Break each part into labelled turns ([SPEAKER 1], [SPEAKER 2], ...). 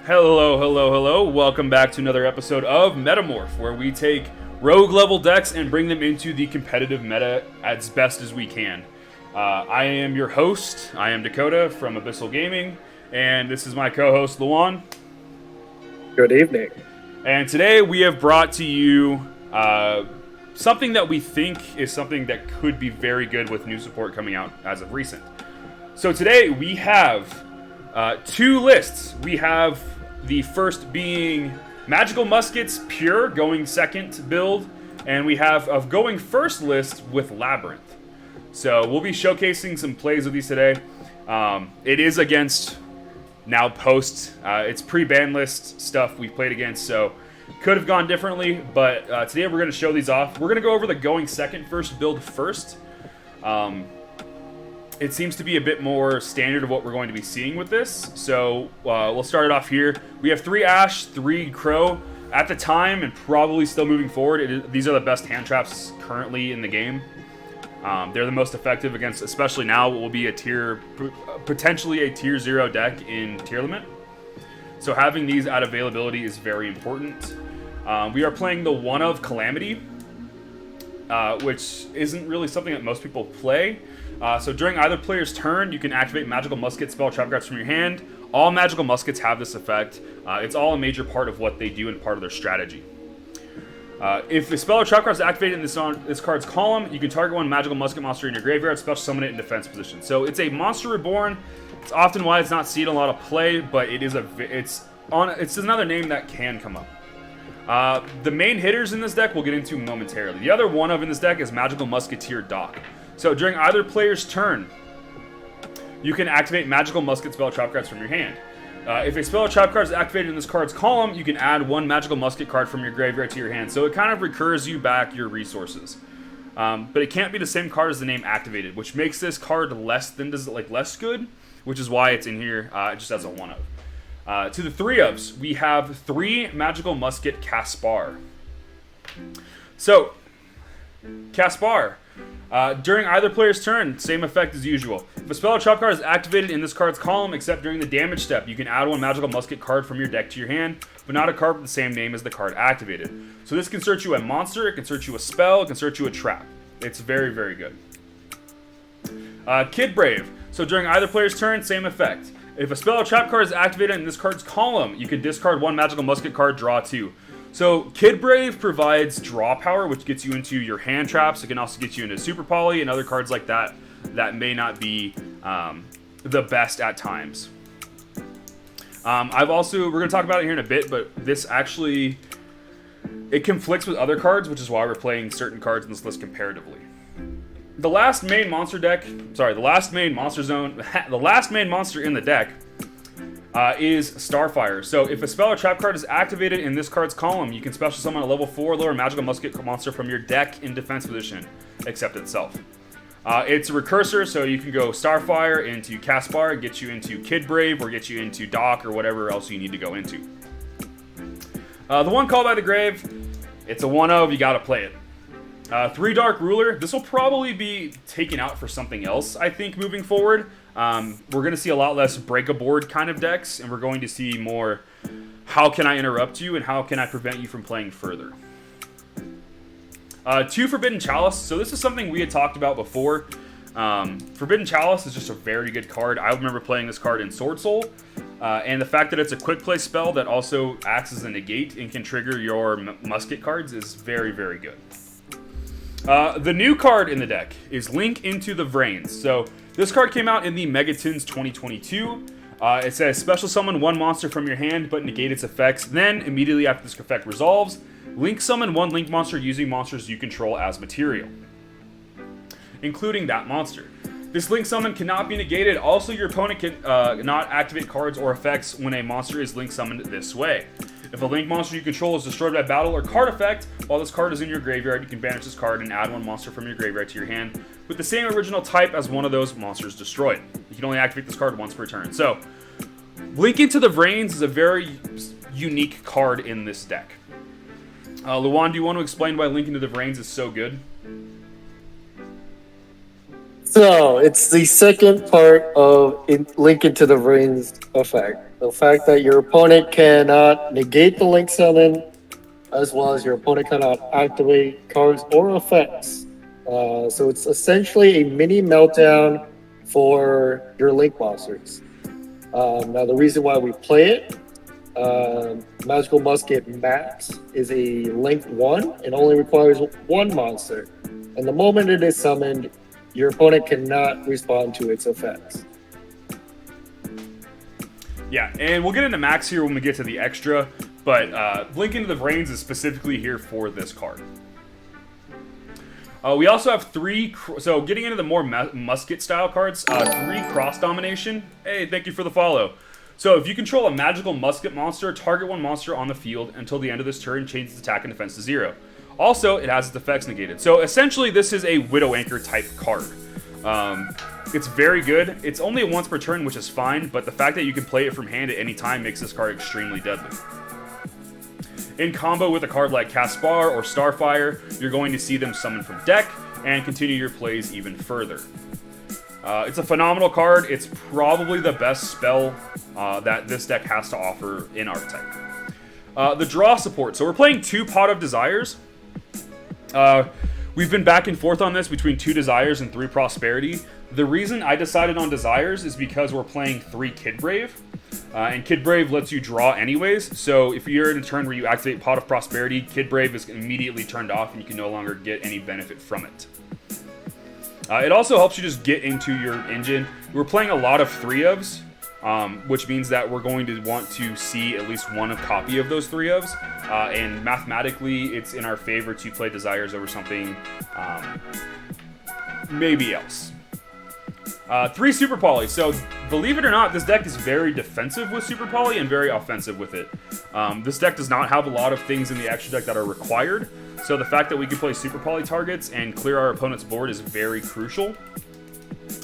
[SPEAKER 1] Hello, hello, hello. Welcome back to another episode of Meta-Morph, where we take rogue level decks and bring them into the competitive meta as best as we can. I am your host. I am Dakota from Abyssal Gaming, and this is my co-host, Luan.
[SPEAKER 2] Good evening.
[SPEAKER 1] And today we have brought to you something that we think is something that could be very good with new support coming out as of recent. So today we have two lists. We have the first being Magical Muskets Pure going second build, and we have a going first list with Labyrinth. So we'll be showcasing some plays with these today. It is against now post. It's pre-ban list stuff we've played against, so could have gone differently, but today we're going to show these off. We're going to go over the going second first build first. It seems to be a bit more standard of what we're going to be seeing with this. So we'll start it off here. We have 3 Ash, 3 Crow. At the time, and probably still moving forward, these are the best hand traps currently in the game. They're the most effective against, especially now, what will be potentially a tier 0 deck in tier limit. So having these at availability is very important. We are playing the One of Calamity, which isn't really something that most people play. So during either player's turn, you can activate Magical Musket spell trap cards from your hand. All Magical Muskets have this effect. It's all a major part of what they do and part of their strategy. If a spell or trap card is activated in this card's column, you can target one Magical Musket monster in your graveyard, special summon it in defense position. So it's a monster reborn. It's often why it's not seen a lot of play, but it's another name that can come up. The main hitters in this deck we'll get into momentarily. The other one of in this deck is Magical Musketeer Doc. So during either player's turn, you can activate Magical Musket spell trap cards from your hand. If a spell or trap card is activated in this card's column, you can add one Magical Musket card from your graveyard to your hand. So it kind of recurs you back your resources. But it can't be the same card as the name activated, which makes this card less good, which is why it's in here just as a one of. To the 3 ofs, we have 3 Magical Musket Caspar. So, Caspar. During either player's turn, same effect as usual. If a spell or trap card is activated in this card's column, except during the damage step, you can add one Magical Musket card from your deck to your hand, but not a card with the same name as the card activated. So this can search you a monster, it can search you a spell, it can search you a trap. It's very, very good. Kid Brave. So during either player's turn, same effect. If a spell or trap card is activated in this card's column, you can discard one Magical Musket card, draw 2. So Kid Brave provides draw power, which gets you into your hand traps. It can also get you into Super Poly and other cards like that that may not be the best at times. We're going to talk about it here in a bit, but this actually, it conflicts with other cards, which is why we're playing certain cards in this list comparatively. The last main monster in the deck is Starfire. So if a spell or trap card is activated in this card's column, you can special summon a level 4 lower Magical Musket monster from your deck in defense position, except itself. It's a recursor, so you can go Starfire into Caspar, get you into Kid Brave, or get you into Doc, or whatever else you need to go into. The one called by the grave, it's a 1-of, you gotta play it. 3 Dark Ruler, this will probably be taken out for something else, I think, moving forward. We're going to see a lot less break-a-board kind of decks, and we're going to see more how can I interrupt you and how can I prevent you from playing further. 2 Forbidden Chalice. So this is something we had talked about before. Forbidden Chalice is just a very good card. I remember playing this card in Sword Soul, and the fact that it's a quick play spell that also acts as a negate and can trigger your musket cards is very, very good. The new card in the deck is Link into the Vrains. So this card came out in the Megatons 2022. It says special summon one monster from your hand but negate its effects. Then, immediately after this effect resolves, Link summon one Link monster using monsters you control as material, including that monster. This Link summon cannot be negated. Also, your opponent can not activate cards or effects when a monster is Link summoned this way. If a Link monster you control is destroyed by battle or card effect, while this card is in your graveyard, you can banish this card and add one monster from your graveyard to your hand with the same original type as one of those monsters destroyed. You can only activate this card once per turn. So, Link into the Vrains is a very unique card in this deck. Luan, do you want to explain why Link into the Vrains is so good?
[SPEAKER 2] So, it's the second part of Link into the Vrains effect. The fact that your opponent cannot negate the link summon, as well as your opponent cannot activate cards or effects. So it's essentially a mini meltdown for your link monsters. Now, the reason why we play it, Magical Musket Max is a link 1 and only requires one monster. And the moment it is summoned, your opponent cannot respond to its effects.
[SPEAKER 1] Yeah, and we'll get into Max here when we get to the extra, but Blink into the Brains is specifically here for this card. We also have so getting into the more musket style cards, 3 cross domination. Hey, thank you for the follow. So if you control a magical musket monster, target one monster on the field until the end of this turn, change its attack and defense to 0. Also, it has its effects negated. So essentially, this is a Widow Anchor type card. It's very good. It's only once per turn, which is fine, but the fact that you can play it from hand at any time makes this card extremely deadly. In combo with a card like Caspar or Starfire, you're going to see them summon from deck and continue your plays even further. It's a phenomenal card. It's probably the best spell that this deck has to offer in Archetype. The draw support. So we're playing 2 Pot of Desires. We've been back and forth on this between 2 Desires and 3 Prosperity. The reason I decided on Desires is because we're playing 3 Kid Brave. And Kid Brave lets you draw anyways, so if you're in a turn where you activate Pot of Prosperity, Kid Brave is immediately turned off and you can no longer get any benefit from it. It also helps you just get into your engine. We're playing a lot of 3-ofs, which means that we're going to want to see at least one copy of those 3-ofs, and mathematically it's in our favor to play Desires over something maybe else. 3 Super Poly. So, believe it or not, this deck is very defensive with Super Poly and very offensive with it. This deck does not have a lot of things in the extra deck that are required, so the fact that we can play Super Poly targets and clear our opponent's board is very crucial.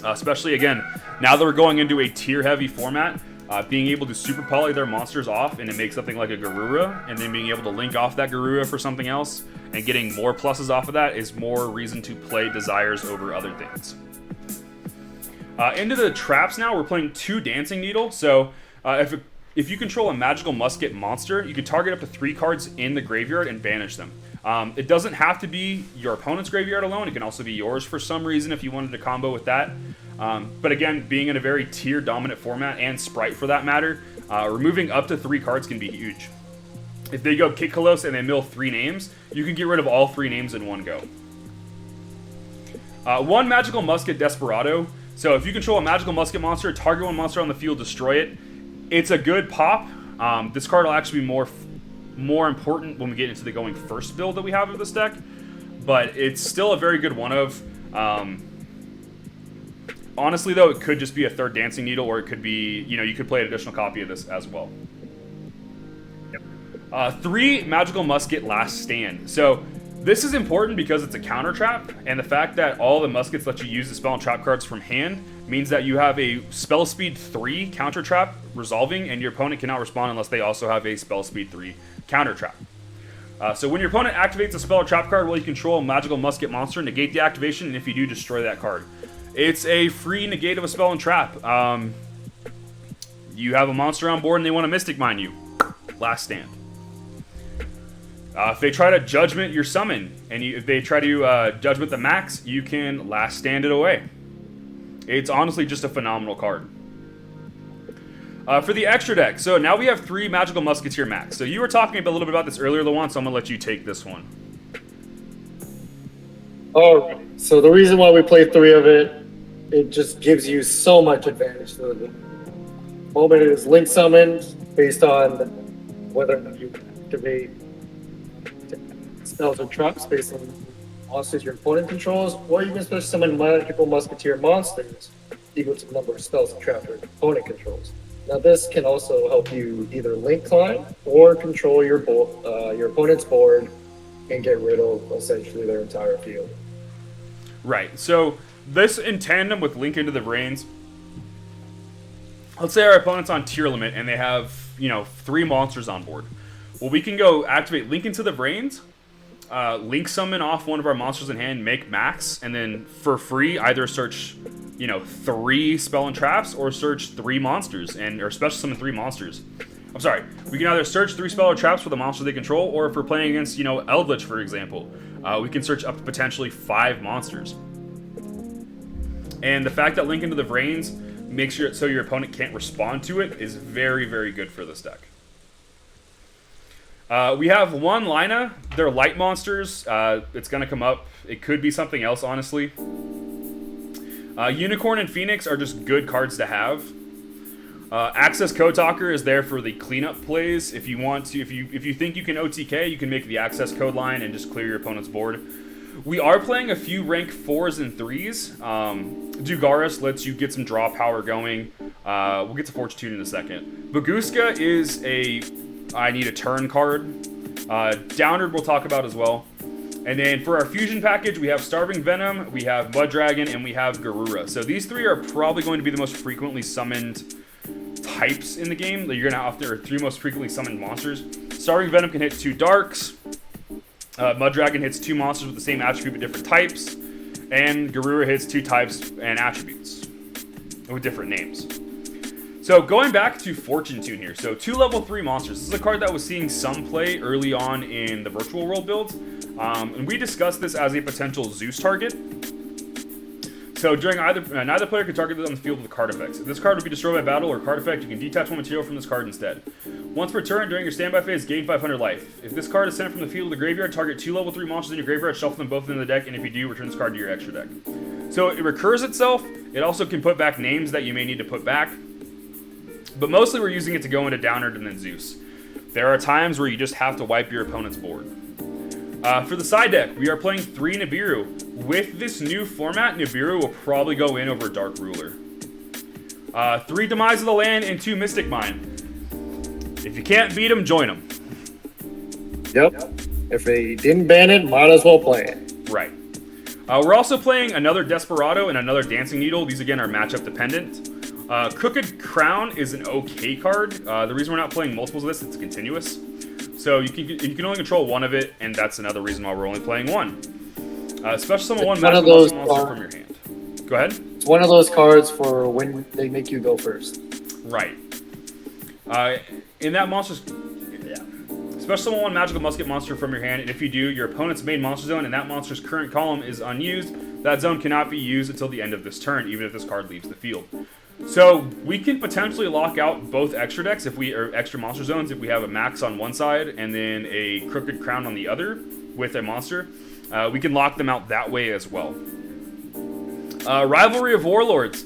[SPEAKER 1] Especially, again, now that we're going into a tier-heavy format, being able to Super Poly their monsters off and to make something like a Garura, and then being able to link off that Garura for something else, and getting more pluses off of that is more reason to play Desires over other things. Into the traps now, we're playing 2 Dancing Needle. So if you control a Magical Musket monster, you can target up to 3 cards in the graveyard and banish them. It doesn't have to be your opponent's graveyard alone. It can also be yours for some reason if you wanted to combo with that. But again, being in a very tier-dominant format, and Sprite for that matter, removing up to 3 cards can be huge. If they go Kitkalos and they mill 3 names, you can get rid of all 3 names in one go. 1 Magical Musket Desperado. So if you control a Magical Musket monster, target one monster on the field, destroy it. It's a good pop. This card will actually be more important when we get into the going first build that we have of this deck, but it's still a very good one of. Honestly, though, it could just be a 3rd Dancing Needle, or it could be, you could play an additional copy of this as well. 3 Magical Musket Last Stand. So this is important because it's a counter trap, and the fact that all the muskets let you use the spell and trap cards from hand means that you have a spell speed 3 counter trap resolving, and your opponent cannot respond unless they also have a spell speed 3 counter trap. So when your opponent activates a spell or trap card while you control a Magical Musket monster, negate the activation, and if you do, destroy that card. It's a free negate of a spell and trap. You have a monster on board and they want to Mystic Mine you. Last Stand. If they try to Judgment your summon, and if they try to Judgment the Max, you can Last Stand it away. It's honestly just a phenomenal card. For the extra deck, so now we have 3 Magical Musketeer Max. So you were talking a little bit about this earlier, Lawan, so I'm going to let you take this one.
[SPEAKER 2] Alright, so the reason why we play 3 of it just gives you so much advantage. So the moment it is link summoned, based on whether or not you activate spells or traps based on monsters your opponent controls, or you can special summon Magical Musketeer monsters equal to the number of spells and traps your opponent controls. Now this can also help you either link climb or control your opponent's board and get rid of essentially their entire field.
[SPEAKER 1] Right, so this in tandem with Link into the Brains, let's say our opponent's on tier limit and they have, 3 monsters on board. Well, we can go activate Link into the Brains, Link summon off one of our monsters in hand, make Max, and then for free either search 3 spell and traps, or search 3 monsters or special summon 3 monsters. I'm sorry. We can either search 3 spell or traps for the monsters they control, or if we're playing against, Eldritch, for example, we can search up to potentially 5 monsters. And the fact that Link into the Vrains makes it so your opponent can't respond to it is very, very good for this deck. We have 1 Lina. They're light monsters. It's going to come up. It could be something else, honestly. Unicorn and Phoenix are just good cards to have. Access Code Talker is there for the cleanup plays. If you want to, if you think you can OTK, you can make the access code line and just clear your opponent's board. We are playing a few rank 4s and 3s. Dugaris lets you get some draw power going. We'll get to Fortitude in a second. Baguska is a I need a turn card. Downward we'll talk about as well. And then for our fusion package, we have Starving Venom, we have Mud Dragon, and we have Garura. So these 3 are probably going to be the most frequently summoned types in the game. You're going to have there are 3 most frequently summoned monsters. Starving Venom can hit 2 darks. Mud Dragon hits 2 monsters with the same attribute but different types. And Garura hits 2 types and attributes with different names. So going back to Fortune Tune here. So 2 level 3 monsters. This is a card that was seeing some play early on in the Virtual World build. And we discussed this as a potential Zeus target. So during neither player can target it on the field with card effects. If this card would be destroyed by battle or card effect, you can detach 1 material from this card instead. Once per turn, during your standby phase, gain 500 life. If this card is sent from the field to the graveyard, target 2 level 3 monsters in your graveyard, shuffle them both into the deck, and if you do, return this card to your extra deck. So it recurs itself. It also can put back names that you may need to put back. But mostly we're using it to go into Downward and then Zeus. There are times where you just have to wipe your opponent's board. For the side deck, we are playing 3 Nibiru. With this new format, Nibiru will probably go in over Dark Ruler. 3 Demise of the Land and 2 Mystic Mine. If you can't beat them, join them.
[SPEAKER 2] Yep. If they didn't ban it, might as well play it.
[SPEAKER 1] Right. We're also playing another Desperado and another Dancing Needle. These, again, are matchup dependent. Crooked Crown is an okay card. The reason we're not playing multiples of this, it's continuous. So you can only control 1 of it, and that's another reason why we're only playing 1. Special summon 1 magical monster from your hand. Go ahead.
[SPEAKER 2] It's one of those cards for when they make you go first.
[SPEAKER 1] Right. In that monster's... Yeah. Special summon 1 magical musket monster from your hand, and if you do, your opponent's main monster zone and that monster's current column is unused. That zone cannot be used until the end of this turn, even if this card leaves the field. So we can potentially lock out both extra decks or extra monster zones if we have a max on one side and then a Crooked Crown on the other with a monster. We can lock them out that way as well. Rivalry of Warlords.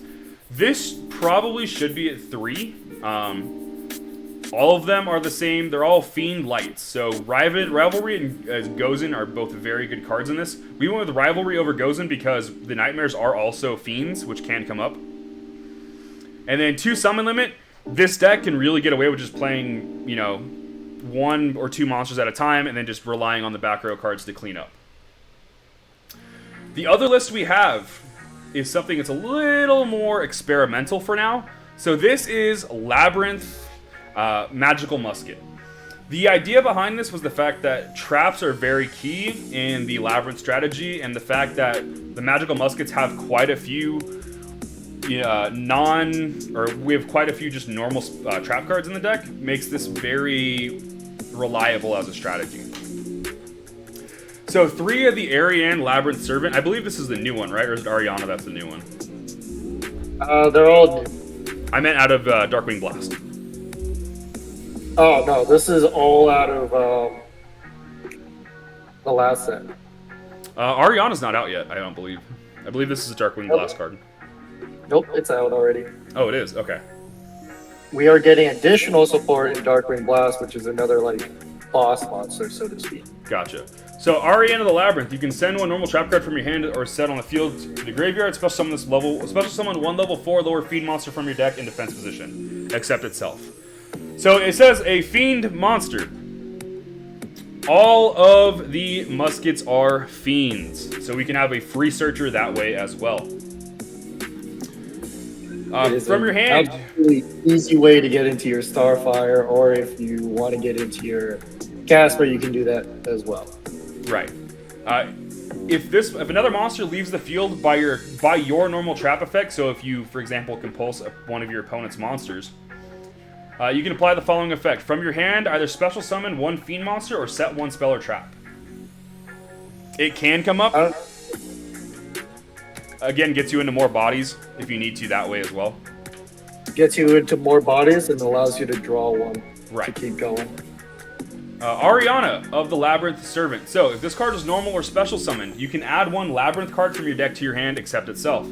[SPEAKER 1] This probably should be at 3. All of them are the same. They're all Fiend Lights. So Rivalry and Gozen are both very good cards in this. We went with Rivalry over Gozen because the Nightmares are also Fiends, which can come up. And then 2 Summon Limit. This deck can really get away with just playing, 1 or 2 monsters at a time and then just relying on the back row cards to clean up. The other list we have is something that's a little more experimental for now. So this is Labyrinth Magical Musket. The idea behind this was the fact that traps are very key in the Labyrinth strategy, and the fact that the Magical Muskets have quite a few we have quite a few just normal trap cards in the deck, makes this very reliable as a strategy. So 3 of the Ariane Labyrinth Servant. I believe this is the new one, right? Or is it Ariana that's the new one?
[SPEAKER 2] They're all new.
[SPEAKER 1] I meant out of Darkwing Blast.
[SPEAKER 2] Oh, no. This is all out of the last set.
[SPEAKER 1] Ariana's not out yet, I don't believe. I believe this is a Darkwing Blast card.
[SPEAKER 2] Nope, it's out already.
[SPEAKER 1] Oh, it is? Okay.
[SPEAKER 2] We are getting additional support in Darkwing Blast, which is another, boss monster, so to speak.
[SPEAKER 1] Gotcha. So, Ariana the Labyrinth, you can send 1 normal trap card from your hand or set on the field to the graveyard. Special summon 1 level 4 lower Fiend monster from your deck in defense position, except itself. So, it says a Fiend monster. All of the muskets are Fiends, so we can have a free searcher that way as well. From your hand.
[SPEAKER 2] Really easy way to get into your Starfire, or if you want to get into your Casper, you can do that as well.
[SPEAKER 1] Right. if another monster leaves the field by your normal trap effect, so if you, for example, compulse one of your opponent's monsters, you can apply the following effect. From your hand, either special summon one fiend monster or set one spell or trap. It can come up. Again, gets you into more bodies if you need to that way as well.
[SPEAKER 2] Gets you into more bodies and allows you to draw one
[SPEAKER 1] Right.
[SPEAKER 2] to keep going.
[SPEAKER 1] Ariana of the Labyrinth Servant. So, if this card is normal or special summoned, you can add one Labyrinth card from your deck to your hand except itself.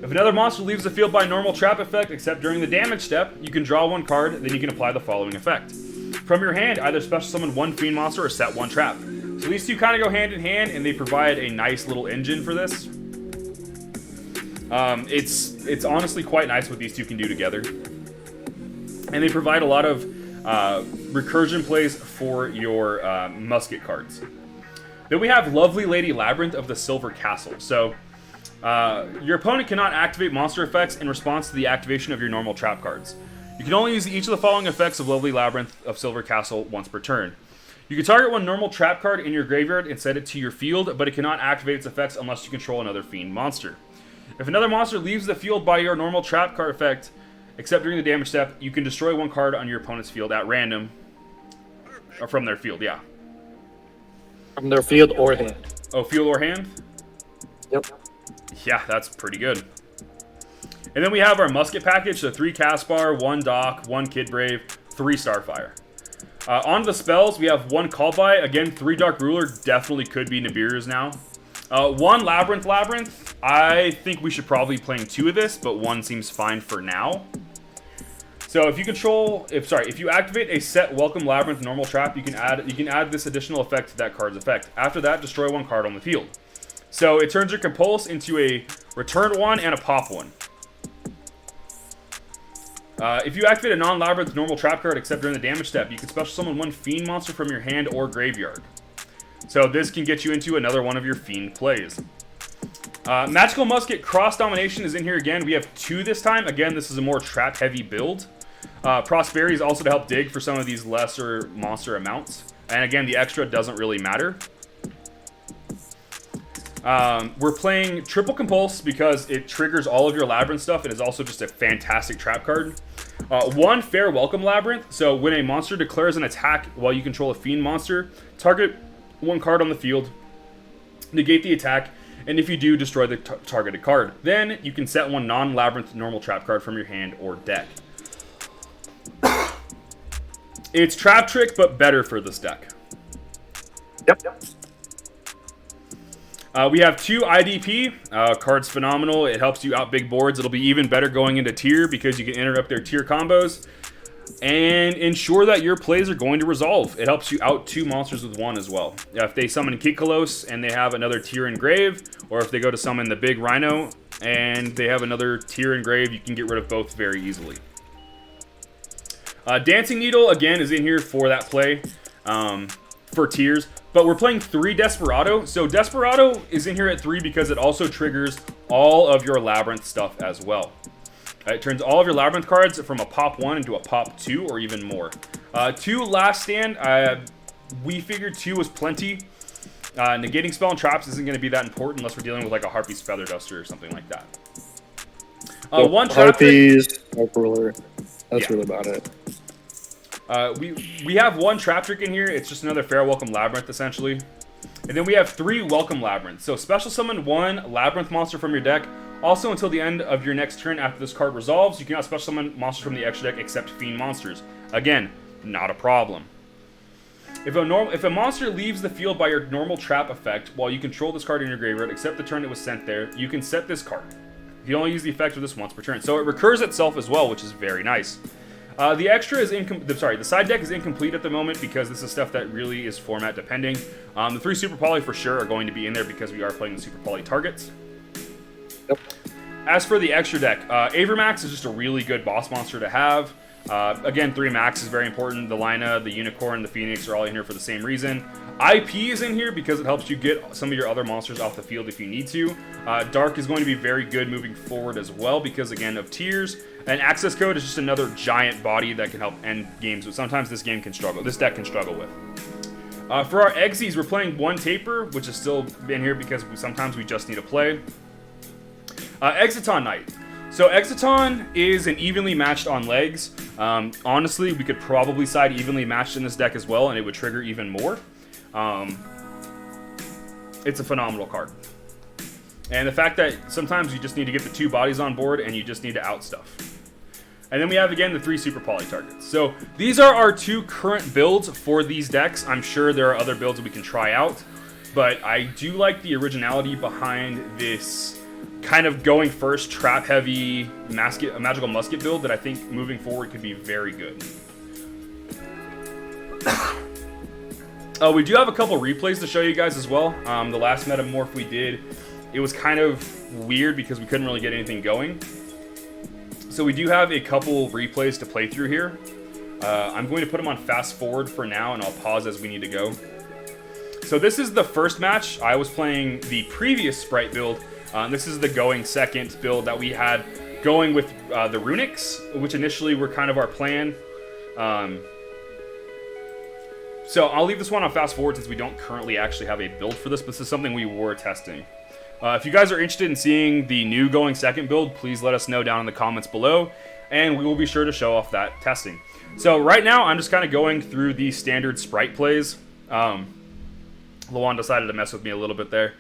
[SPEAKER 1] If another monster leaves the field by normal trap effect, except during the damage step, you can draw one card, then you can apply the following effect. From your hand, either special summon one fiend monster or set one trap. So these two kind of go hand in hand, and they provide a nice little engine for this. It's honestly quite nice what these two can do together. And they provide a lot of recursion plays for your musket cards. Then we have Lovely Lady Labyrinth of the Silver Castle. So your opponent cannot activate monster effects in response to the activation of your normal trap cards. You can only use each of the following effects of Lovely Labyrinth of Silver Castle once per turn. You can target one normal trap card in your graveyard and set it to your field, but it cannot activate its effects unless you control another fiend monster. If another monster leaves the field by your normal trap card effect, except during the damage step, you can destroy one card on your opponent's field at random. Or from their field, yeah.
[SPEAKER 2] From their field or hand.
[SPEAKER 1] Oh, field or hand?
[SPEAKER 2] Yep.
[SPEAKER 1] Yeah, that's pretty good. And then we have our musket package, so 3 Caspar, 1 Doc, 1 Kid Brave, 3 Starfire. On the spells, we have 1 Call By. Again, 3 Dark Ruler definitely could be Nibiru's now. 1 Labyrinth. I think we should probably be playing 2 of this, but 1 seems fine for now. So if you activate a set Welcome Labyrinth normal trap, you can add this additional effect to that card's effect. After that, destroy 1 card on the field. So it turns your Compulse into a Return 1 and a Pop 1. If you activate a non-Labyrinth normal trap card except during the damage step, you can special summon 1 Fiend monster from your hand or graveyard. So this can get you into another one of your Fiend plays. Magical Musket Cross Domination is in here again. We have 2 this time. Again, this is a more trap-heavy build. Prosperity is also to help dig for some of these lesser monster amounts. And again, the extra doesn't really matter. We're playing Triple Compulse because it triggers all of your Labyrinth stuff. It is also just a fantastic trap card. 1 Fair Welcome Labyrinth. So when a monster declares an attack while you control a Fiend monster, target 1 card on the field, negate the attack, and if you do, destroy the targeted card. Then you can set 1 non-Labyrinth normal trap card from your hand or deck. It's Trap Trick, but better for this deck.
[SPEAKER 2] Yep.
[SPEAKER 1] We have 2 IDP. Card's phenomenal. It helps you out big boards. It'll be even better going into tier because you can interrupt their tier combos and ensure that your plays are going to resolve. It helps you out 2 monsters with 1 as well. If they summon Kikalos and they have another tier engrave, or if they go to summon the big Rhino and they have another tier engrave, you can get rid of both very easily. Dancing Needle, again, is in here for that play, for tiers. But we're playing 3 Desperado. So Desperado is in here at 3 because it also triggers all of your Labyrinth stuff as well. It turns all of your Labyrinth cards from a Pop 1 into a Pop 2 or even more. 2 Last Stand. We figured 2 was plenty. Negating spell and traps isn't going to be that important unless we're dealing with like a Harpy's Feather Duster or something like that. 1
[SPEAKER 2] Harpies, Dark Ruler. That's really about it.
[SPEAKER 1] We have 1 Trap Trick in here. It's just another Fair Welcome Labyrinth, essentially. And then we have 3 Welcome Labyrinths. So special summon 1 Labyrinth monster from your deck. Also, until the end of your next turn after this card resolves, you cannot special summon monsters from the extra deck except Fiend monsters. Again, not a problem. If a monster leaves the field by your normal trap effect while you control this card in your graveyard, except the turn it was sent there, you can set this card. You only use the effect of this once per turn. So it recurs itself as well, which is very nice. The extra is the side deck is incomplete at the moment because this is stuff that really is format depending. The 3 Super Poly for sure are going to be in there because we are playing the Super Poly targets.
[SPEAKER 2] Yep.
[SPEAKER 1] As for the extra deck, Avermax is just a really good boss monster to have. Again, 3 Max is very important. The Lina, the Unicorn, the Phoenix are all in here for the same reason. IP is in here because it helps you get some of your other monsters off the field if you need to. Dark is going to be very good moving forward as well because, again, of tiers. And Access Code is just another giant body that can help end games, but sometimes this deck can struggle with. For our Eggsy, we're playing one taper, which is still in here because sometimes we just need to play. Exiton Knight. So Exiton is an evenly matched on legs. Honestly, we could probably side evenly matched in this deck as well, and it would trigger even more. It's a phenomenal card. And the fact that sometimes you just need to get the 2 bodies on board and you just need to out stuff. And then we have, again, the 3 super poly targets. So these are our 2 current builds for these decks. I'm sure there are other builds that we can try out. But I do like the originality behind this kind of going first, trap-heavy Magical Musket build that I think moving forward could be very good. We do have a couple replays to show you guys as well. The last Meta-Morph we did, it was kind of weird because we couldn't really get anything going. So we do have a couple replays to play through here. I'm going to put them on fast forward for now, and I'll pause as we need to go. So this is the first match. I was playing the previous Sprite build. This is the going second build that we had going with the Runics, which initially were kind of our plan. So I'll leave this one on fast forward since we don't currently actually have a build for this, but this is something we were testing. If you guys are interested in seeing the new going second build, please let us know down in the comments below, and we will be sure to show off that testing. So right now, I'm just kind of going through the standard Sprite plays. Lawan decided to mess with me a little bit there.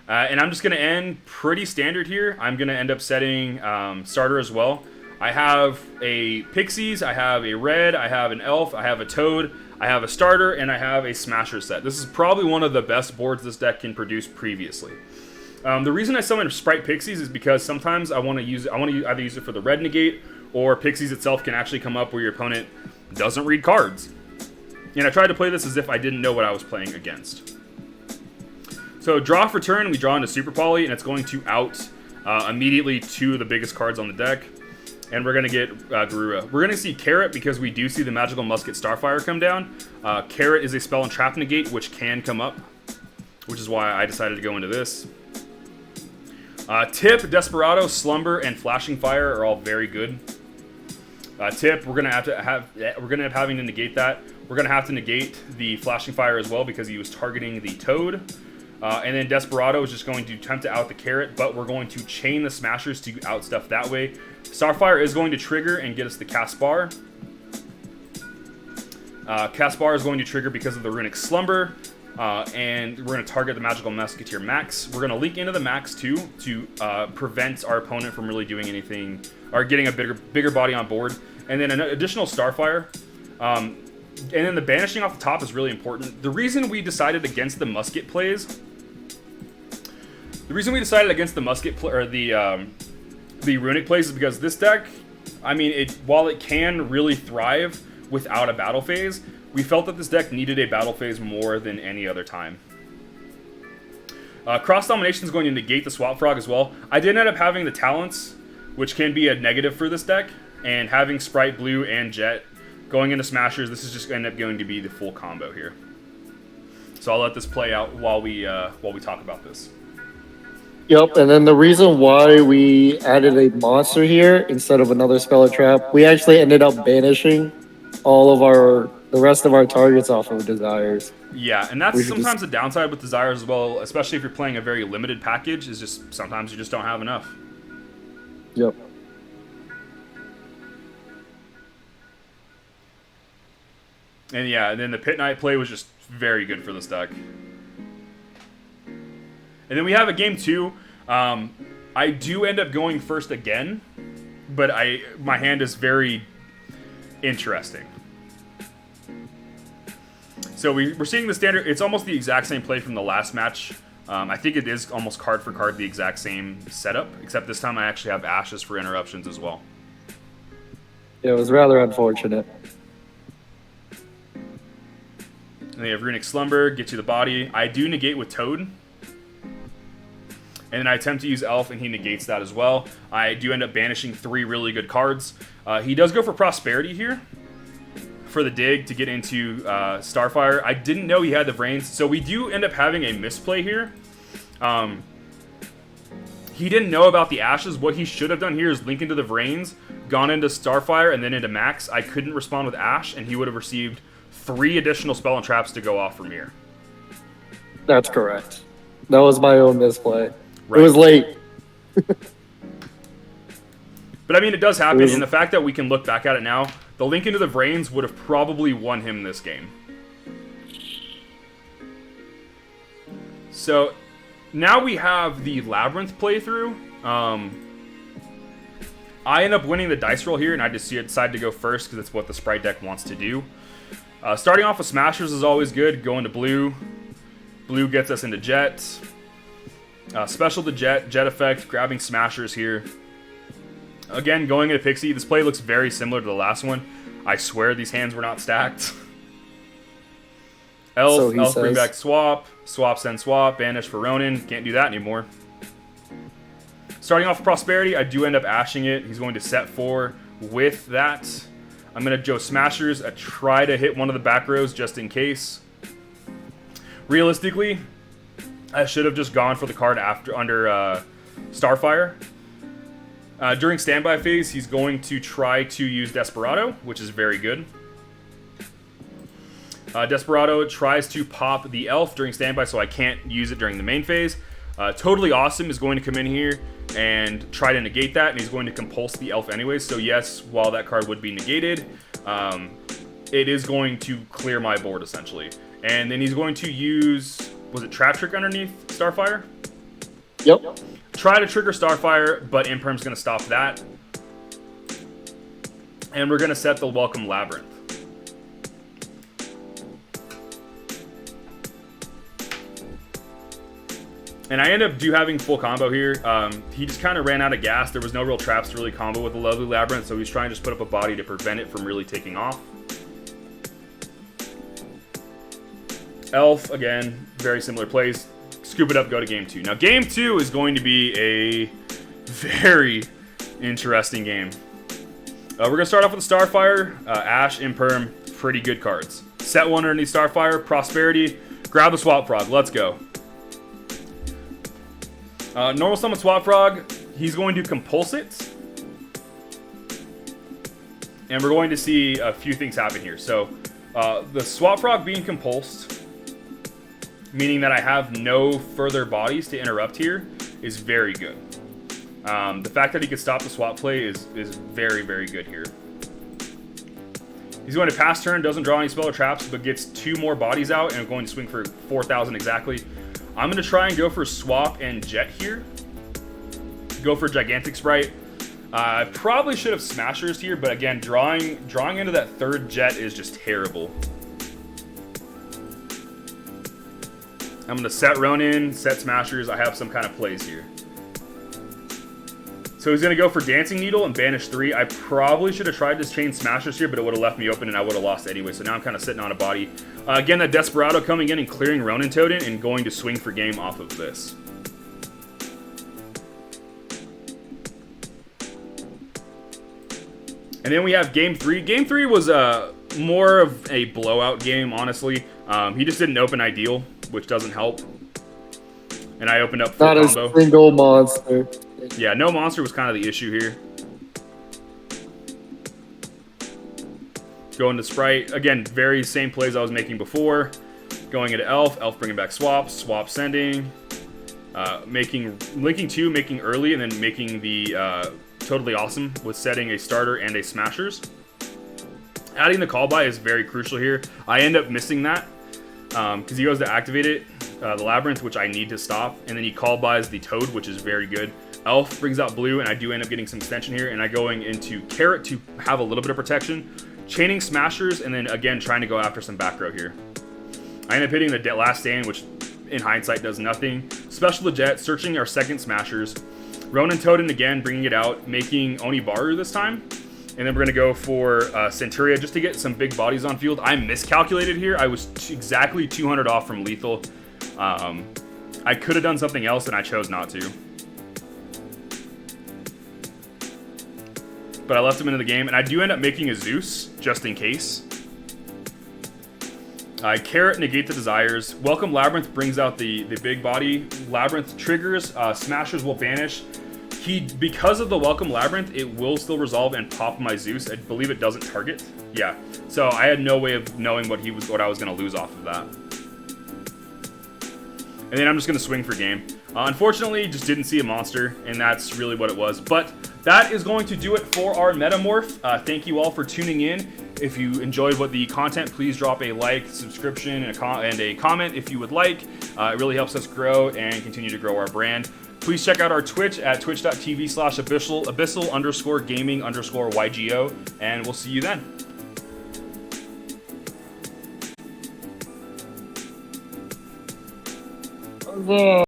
[SPEAKER 1] And I'm just going to end pretty standard here. I'm going to end up setting starter as well. I have a Pixies, I have a Red, I have an Elf, I have a Toad, I have a Starter, and I have a Smasher set. This is probably one of the best boards this deck can produce previously. The reason I summon Sprite Pixies is because sometimes I want to either use it for the red negate, or Pixies itself can actually come up where your opponent doesn't read cards. And I tried to play this as if I didn't know what I was playing against. So draw for turn, we draw into Super Poly, and it's going to out immediately 2 of the biggest cards on the deck. And we're going to get Garura. We're going to see Carrot because we do see the Magical Musket Starfire come down. Carrot is a spell and trap negate, which can come up, which is why I decided to go into this. Tip, Desperado, Slumber, and Flashing Fire are all very good. Tip, we're going to end up having to negate that. We're going to have to negate the Flashing Fire as well because he was targeting the Toad. And then Desperado is just going to attempt to out the Carrot, but we're going to chain the Smashers to out stuff that way. Starfire is going to trigger and get us the Caspar. Caspar is going to trigger because of the Runic Slumber. And we're going to target the Magical Musketeer Max. We're going to leak into the Max too to prevent our opponent from really doing anything or getting a bigger body on board. And then an additional Starfire. And then the banishing off the top is really important. The reason we decided against the musket plays, or the runic plays is because this deck, I mean, while it can really thrive without a battle phase, we felt that this deck needed a battle phase more than any other time. Cross Domination is going to negate the Swap Frog as well. I did end up having the Talents, which can be a negative for this deck, and having Sprite Blue and Jet going into Smashers, this is just end up going to be the full combo here. So I'll let this play out while we talk about this.
[SPEAKER 2] Yep, and then the reason why we added a monster here instead of another spell or trap, we actually ended up banishing all of the rest of our targets off of Desires.
[SPEAKER 1] Yeah, and that's sometimes the downside with Desires as well, especially if you're playing a very limited package, is just sometimes you just don't have enough.
[SPEAKER 2] Yep.
[SPEAKER 1] And yeah, and then the Pit Knight play was just very good for this deck. And then we have a game 2. I do end up going first again, but my hand is very interesting. So we're seeing the standard. It's almost the exact same play from the last match. I think it is almost card for card the exact same setup, except this time I actually have Ashes for interruptions as well.
[SPEAKER 2] Yeah, it was rather unfortunate.
[SPEAKER 1] And they have Runic Slumber, get you the body. I do negate with Toad. And then I attempt to use Elf, and he negates that as well. I do end up banishing 3 really good cards. He does go for Prosperity here for the dig to get into Starfire. I didn't know he had the Brains, so we do end up having a misplay here. He didn't know about the Ashes. What he should have done here is link into the Brains, gone into Starfire, and then into Max. I couldn't respond with Ash, and he would have received 3 additional spell and traps to go off from here.
[SPEAKER 2] That's correct. That was my own misplay.
[SPEAKER 1] Right.
[SPEAKER 2] It was late.
[SPEAKER 1] But I mean, it does happen, and the fact that we can look back at it now, the Link into the Vrains would have probably won him this game. So, now we have the Labyrinth playthrough. I end up winning the dice roll here, and I just decide to go first because it's what the Sprite deck wants to do. Starting off with Smashers is always good. Going to blue. Blue gets us into Jet. Special to Jet. Jet effect. Grabbing Smashers here. Again, going into Pixie. This play looks very similar to the last one. I swear these hands were not stacked. Elf.
[SPEAKER 2] So
[SPEAKER 1] Elf bring
[SPEAKER 2] says.
[SPEAKER 1] back Swap. Swap send Swap. Banish for Ronin. Can't do that anymore. Starting off with Prosperity, I do end up ashing it. He's going to set 4 with that. I'm going to Joe Smashers, try to hit one of the back rows just in case. Realistically, I should have just gone for the card under Starfire. During standby phase, he's going to try to use Desperado, which is very good. Desperado tries to pop the Elf during standby, so I can't use it during the main phase. Totally Awesome is going to come in here and try to negate that, and he's going to compulse the Elf anyways. So yes, while that card would be negated, it is going to clear my board essentially. And then he's going to use, was it Trap Trick underneath Starfire?
[SPEAKER 2] Yep.
[SPEAKER 1] Try to trigger Starfire, but Imperm's going to stop that. And we're going to set the Welcome Labyrinth. And I end up having full combo here. He just kind of ran out of gas. There was no real traps to really combo with the Lovely Labyrinth, so he's trying to just put up a body to prevent it from really taking off. Elf, again, very similar plays. Scoop it up, go to game 2. Now, game 2 is going to be a very interesting game. We're going to start off with the Starfire, Ash, Imperm, pretty good cards. Set 1 underneath Starfire, Prosperity, grab the Swap Frog, let's go. Normal summon Swap Frog, he's going to compulse it. And we're going to see a few things happen here. So, the Swap Frog being compulsed, meaning that I have no further bodies to interrupt here, is very good. The fact that he could stop the swap play is very, very good here. He's going to pass turn, doesn't draw any spell or traps, but gets 2 more bodies out and going to swing for 4,000 exactly. I'm going to try and go for Swap and Jet here. Go for Gigantic Sprite. I probably should have Smashers here, but again, drawing into that 3rd Jet is just terrible. I'm going to set Ronin, set Smashers. I have some kind of plays here. So he's going to go for Dancing Needle and banish 3. I probably should have tried to chain Smashers here, but it would have left me open and I would have lost anyway. So now I'm kind of sitting on a body. Again, that Desperado coming in and clearing Ronin Totem and going to swing for game off of this. And then we have game 3. Game 3 was more of a blowout game, honestly. He just didn't open Ideal, which doesn't help. And I opened up full
[SPEAKER 2] Not
[SPEAKER 1] combo.
[SPEAKER 2] a single monster.
[SPEAKER 1] Yeah, no monster was kind of the issue here. Going to Sprite. Again, very same plays I was making before. Going into Elf. Elf bringing back Swap. Swap sending. Linking 2, making early, and then making the Totally Awesome with setting a starter and a Smashers. Adding the call by is very crucial here. I end up missing that because he goes to activate it, the Labyrinth, which I need to stop, and then he call buys the Toad, which is very good. Elf brings out blue, and I do end up getting some extension here, and I going into Carrot to have a little bit of protection, chaining Smashers, and then again trying to go after some back row here. I end up hitting the Last Stand, which in hindsight does nothing. Special the Jet, searching our 2nd Smashers. Ronin Totem again, bringing it out, making Onibaru this time. And then we're going to go for Centuria just to get some big bodies on field. I miscalculated here. I was exactly 200 off from lethal. I could have done something else, and I chose not to. But I left him into the game, and I do end up making a Zeus, just in case. Carrot, negate the desires. Welcome Labyrinth brings out the big body. Labyrinth triggers. Smashers will banish. Because of the Welcome Labyrinth, it will still resolve and pop my Zeus. I believe it doesn't target. Yeah. So I had no way of knowing what I was going to lose off of that. And then I'm just going to swing for game. Unfortunately, just didn't see a monster, and that's really what it was. But that is going to do it for our Meta-Morph. Thank you all for tuning in. If you enjoyed the content, please drop a like, subscription, and a comment if you would like. It really helps us grow and continue to grow our brand. Please check out our Twitch at twitch.tv/abyssal_gaming_YGO, and we'll see you then.